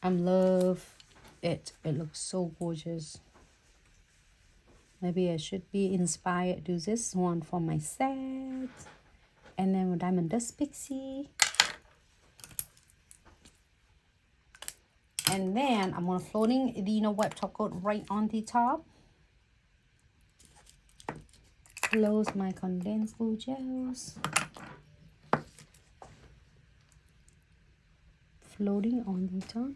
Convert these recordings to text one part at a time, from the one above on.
I love it. It looks so gorgeous. Maybe I should be inspired to do this one for my set. And then with Diamond Dust Pixie. And then I'm going to floating the wet top coat right on the top. Close my condensed glue gels. Floating on the top.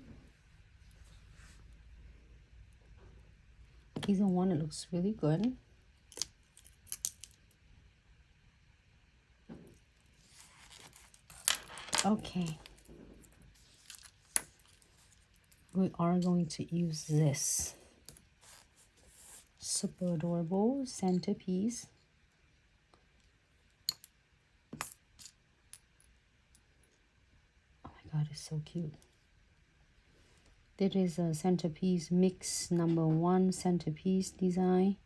He's the one that looks really good. Okay. We are going to use this super adorable centerpiece. Oh my god, it's so cute. This is a centerpiece mix #1 centerpiece design.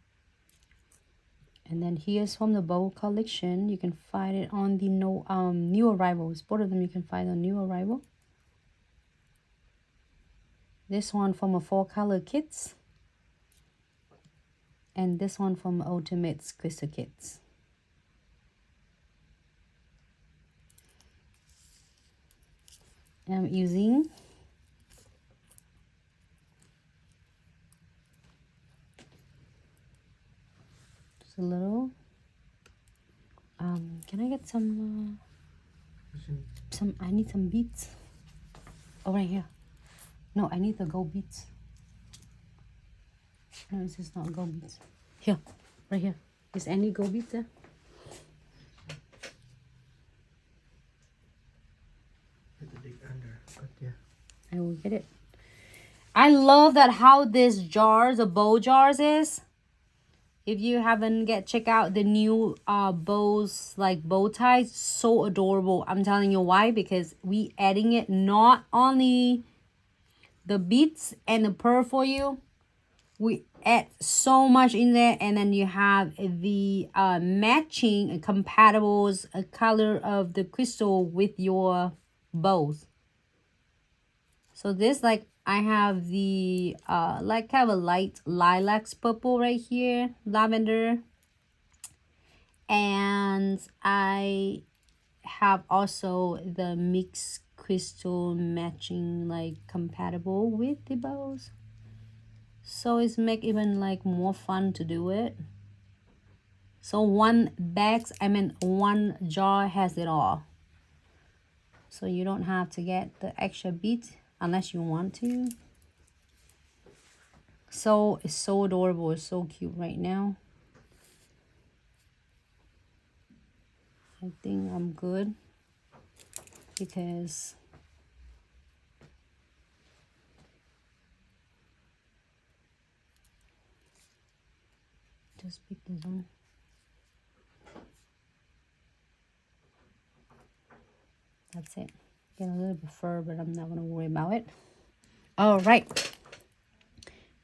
And then here's from the bow collection. You can find it on the new arrivals. Both of them you can find on new arrival. This one from a 4-color kits. And this one from Ultimates Crystal Kits. I'm using a little can I get some I need some beads. Oh, right here. No, I need the gold beads. No, this is not gold beads. Here, right here. Is any gold beads there? I will get it. I love that how this jars, the bow jars is. If you haven't check out the new bows, like bow ties, so adorable. I'm telling you why, because we adding it not only the beads and the pearl for you, we add so much in there, and then you have the matching compatibles color of the crystal with your bows. So this, like, I have the like kind of a light lilac purple right here, lavender, and I have also the mixed crystal matching, like compatible with the bows. So it's make even like more fun to do it. So one jar has it all. So you don't have to get the extra beads unless you want to. So it's so adorable. It's so cute right now. I think I'm good because just pick this one. That's it. Get a little bit fur, but I'm not gonna worry about it. All right.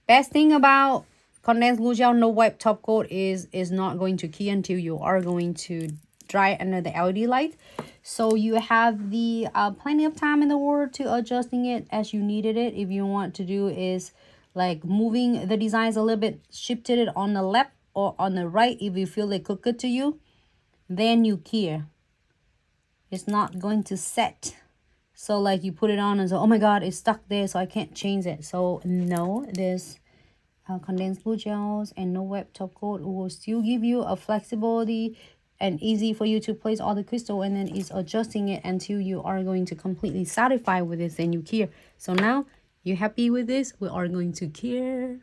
Best thing about condensed glue gel no wipe top coat is not going to key until you are going to dry under the LED light. So you have the plenty of time in the world to adjusting it as you needed it. If you want to do is like moving the designs a little bit, shifted it on the left or on the right if you feel they look good to you, then you key. It's not going to set. So like you put it on and so, oh my god, it's stuck there, so I can't change it. So no, this condensed glue gels and no web top coat will still give you a flexibility and easy for you to place all the crystal, and then it's adjusting it until you are going to completely satisfied with this, and you key. So now you're happy with this, we are going to key.